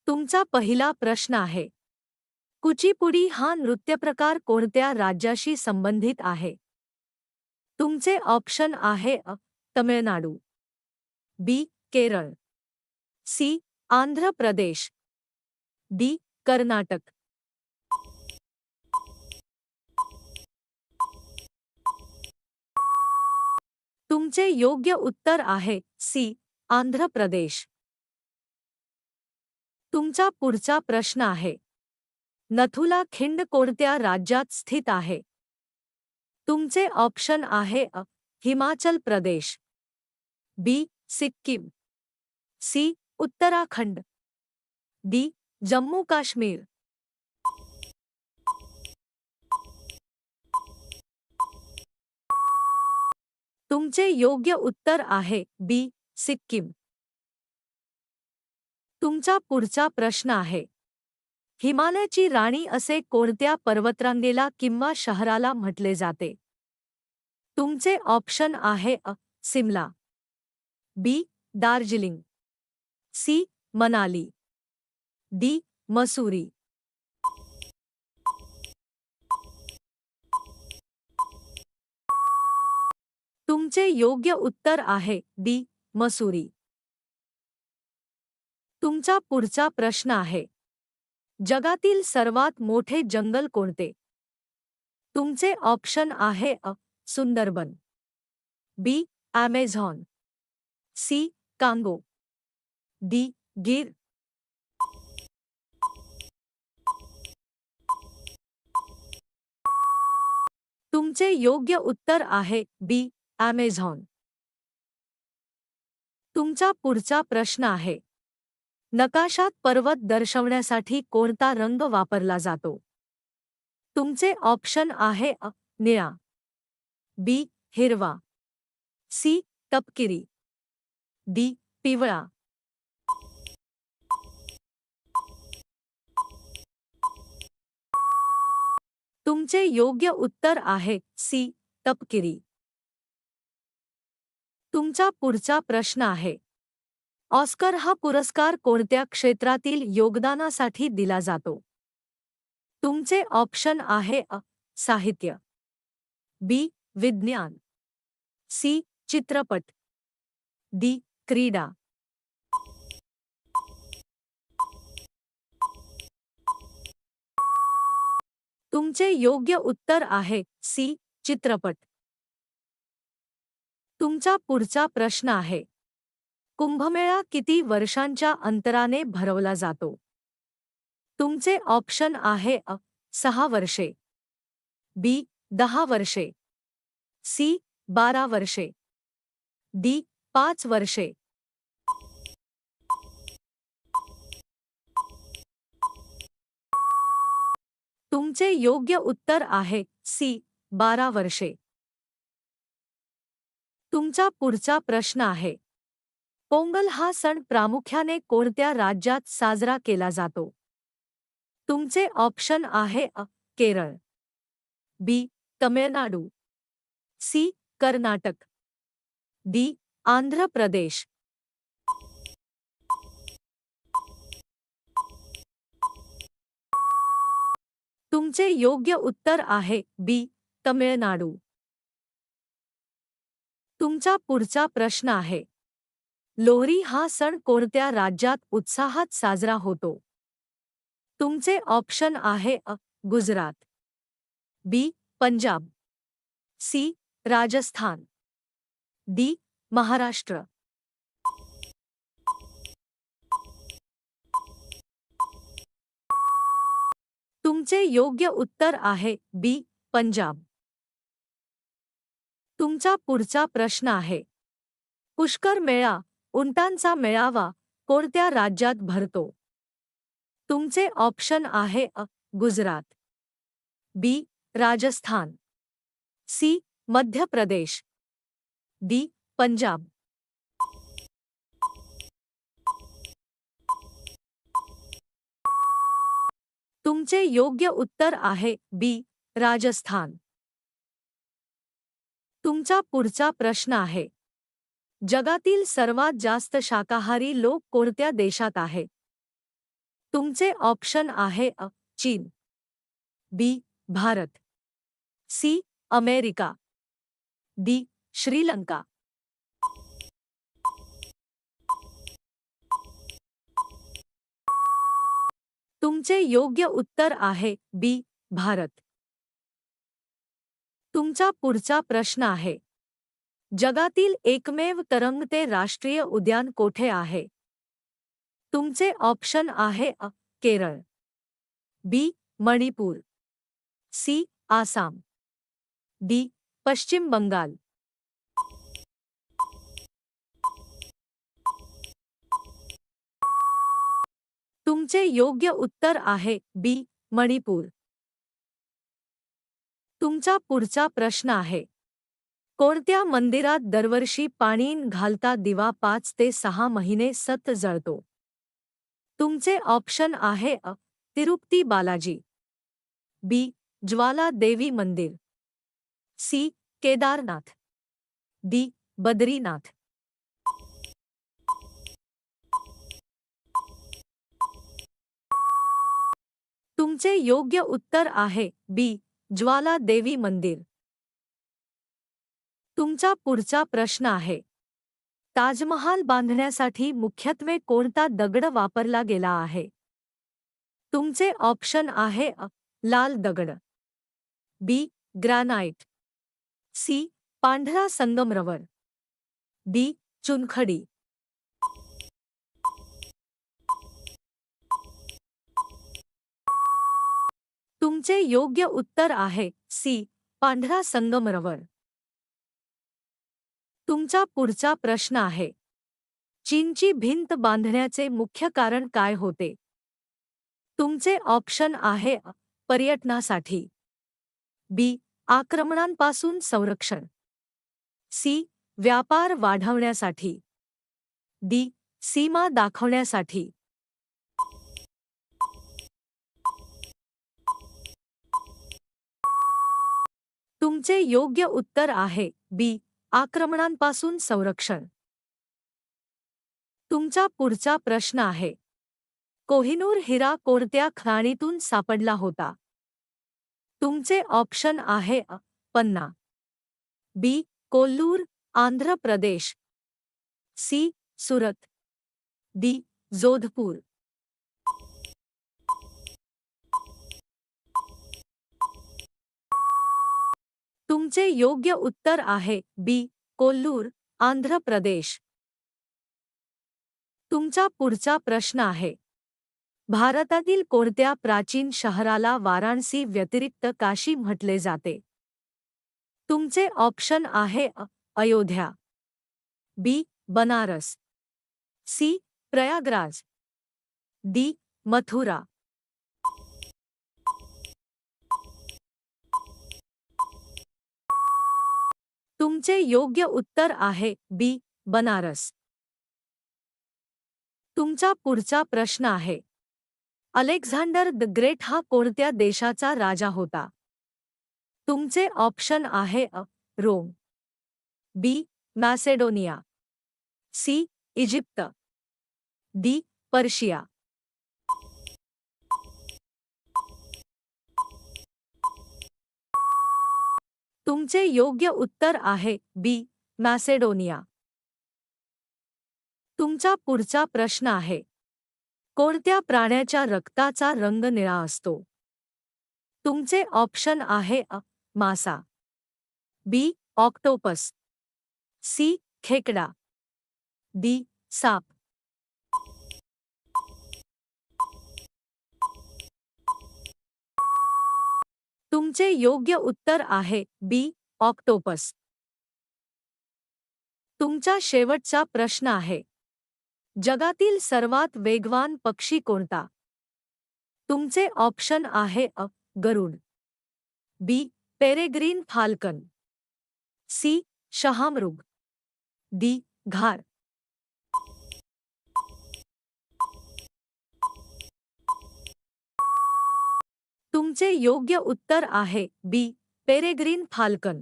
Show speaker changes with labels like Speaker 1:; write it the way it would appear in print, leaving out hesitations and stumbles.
Speaker 1: तुमचा पहिला प्रश्न आहे, कुचीपुडी हा नृत्यप्रकार कोणत्या राज्याशी संबंधित आहे? तुमचे ऑप्शन आहे तमिळनाडू, बी. केरळ, सी. आंध्र प्रदेश, डी. कर्नाटक. तुमचे योग्य उत्तर आहे सी. आंध्र प्रदेश. तुमचा पुढचा प्रश्न आहे, नथुला खिंड कोणत्या राज्यात स्थित आहे? तुमचे ऑप्शन आहे हिमाचल प्रदेश, बी. सिक्कीम, सी. उत्तराखंड, डी. जम्मू काश्मीर. तुमचे योग्य उत्तर आहे बी. सिक्कीम. तुमचा पुढचा प्रश्न आहे, हिमालयाची राणी असे कोणत्या पर्वतरांगेला किंवा शहराला म्हटले जाते? तुमचे ऑप्शन आहे सिमला, बी. दार्जिलिंग, सी. मनाली, डी. मसुरी. तुमचे योग्य उत्तर आहे डी. मसुरी. तुमचा पुढचा प्रश्न आहे, जगातील सर्वात मोठे जंगल कोणते? तुमचे ऑप्शन आहे Sundarban, B. Amazon, C. Congo, D. Gir. तुमचे योग्य उत्तर आहे बी. ॲमेझॉन. तुमचा पुढचा प्रश्न आहे, नकाशात पर्वत दर्शवण्यासाठी कोणता रंग वापरला जातो? तुमचे ऑप्शन आहे निळा, बी. हिरवा, सी. तपकिरी, डी. पिवळा. तुमचे योग्य उत्तर आहे सी. तपकिरी. तुमचा पुढचा प्रश्न आहे, ऑस्कर हा पुरस्कार कोणत्या क्षेत्रातील योगदानासाठी दिला जातो? तुमचे ऑप्शन आहे साहित्य, बी. विज्ञान, सी. चित्रपट, डी. क्रीडा. तुमचे योग्य उत्तर आहे सी. चित्रपट. तुमचा पुढचा प्रश्न आहे, कुंभमेळा किती वर्षांच्या अंतराने भरवला जातो? तुमचे ऑप्शन आहे 6 वर्षे, बी. 10 वर्षे, सी. 12 वर्षे, डी. 5 वर्षे. तुमचे योग्य उत्तर आहे सी. 12 वर्षे. तुमचा पुढचा प्रश्न आहे, पोंगल हा सण प्रामुख्याने कोणत्या राज्यात साजरा केला जातो? तुमचे ऑप्शन आहे केरळ, बी. तमिळनाडू, सी. कर्नाटक, डी. आंध्र प्रदेश. तुमचे योग्य उत्तर आहे बी. तमिळनाडू. तुमचा पुढचा प्रश्न आहे, लोहरी हा सण कोणत्या राज्यात उत्साहात साजरा होतो? तुमचे ऑप्शन आहे गुजरात, बी. पंजाब, सी. राजस्थान, डी. महाराष्ट्र. तुमचे योग्य उत्तर आहे बी. पंजाब. तुमचा पुढचा प्रश्न आहे, पुष्कर मेळा, उंटांचा मेळावा कोणत्या राज्यात भरतो? तुमचे ऑप्शन आहे गुजरात, बी. राजस्थान, सी. मध्य प्रदेश, डी. पंजाब. तुमचे योग्य उत्तर आहे बी. राजस्थान. तुमचा पुढचा प्रश्न आहे, जगातील सर्वात जास्त शाकाहारी लोक कोणत्या देशात आहेत? तुमचे ऑप्शन आहे अ चीन, B Bharat, C America, D Sri Lanka. तुमचे योग्य उत्तर आहे बी भारत. तुमचा पुढचा प्रश्न आहे, जगातील एकमेव तरंगते राष्ट्रीय उद्यान कोठे आहे? तुमचे ऑप्शन आहे अ केरळ, बी मणिपूर, सी आसाम, डी पश्चिम बंगाल. तुमचे योग्य उत्तर आहे बी मणिपूर. तुमचा पुढचा प्रश्न आहे, कोणत्या मंदिरात दरवर्षी पाणी घालता दिवा 5 ते 6 महिने सतत जळतो? तुमचे ऑप्शन आहे अ तिरुपती बालाजी, बी ज्वाला देवी मंदिर, सी केदारनाथ, डी बद्रीनाथ. तुमचे योग्य उत्तर आहे बी ज्वाला देवी मंदिर. तुमचा पुढचा प्रश्न आहे, ताजमहाल बांधण्यासाठी मुख्यत्वे कोणता दगड वापरला गेला आहे? तुमचे ऑप्शन आहे अ लाल दगड, बी ग्रॅनाइट, सी पांढरा संगमरवर, डी चुनखडी. तुमचे योग्य उत्तर आहे सी पांढरा संगमरवर. तुमचा पुढचा प्रश्न आहे, चीनची भिंत बांधण्याचे मुख्य कारण काय होते? तुमचे ऑप्शन आहे अ पर्यटनासाठी, बी आक्रमणांपासून संरक्षण, सी व्यापार वाढवण्यासाठी, डी सीमा दाखवण्यासाठी. तुमचे योग्य उत्तर आहे बी आक्रमणांपासून संरक्षण. तुमचा पुढचा प्रश्न आहे, कोहिनूर हिरा कोणत्या खाणीतून सापडला होता? तुमचे ऑप्शन आहे अ पन्ना, बी कोल्लूर आंध्र प्रदेश, सी सुरत, डी जोधपूर. तुमचे योग्य उत्तर आहे बी कोल्लूर आंध्र प्रदेश. तुमचा पुढचा प्रश्न आहे, भारतातील कोणत्या प्राचीन शहराला वाराणसी व्यतिरिक्त काशी म्हटले जाते? तुमचे ऑप्शन आहे अ अयोध्या, बी बनारस, सी प्रयागराज, डी मथुरा. तुमचे योग्य उत्तर आहे बी बनारस. तुमचा पुढचा प्रश्न आहे, अलेक्झांडर द ग्रेट हा कोणत्या देशाचा राजा होता? तुमचे ऑप्शन आहे अ Rome, B Macedonia, C Egypt, D Persia. तुमचे योग्य उत्तर आहे बी मॅसेडोनिया. तुमचा पुढचा प्रश्न आहे, कोणत्या प्राण्याच्या रक्ताचा रंग निळा असतो? तुमचे ऑप्शन आहे अ मासा, बी ऑक्टोपस, सी खेकडा, डी साप. तुमचे योग्य उत्तर आहे बी ऑक्टोपस. तुमचा शेवटचा प्रश्न आहे, जगातील सर्वात वेगवान पक्षी कोणता? तुमचे ऑप्शन आहे अ गरुड, बी पेरेग्रीन फाल्कन, सी शहामृग, डी घार. तुमचे योग्य उत्तर आहे बी पेरेग्रीन फाल्कन.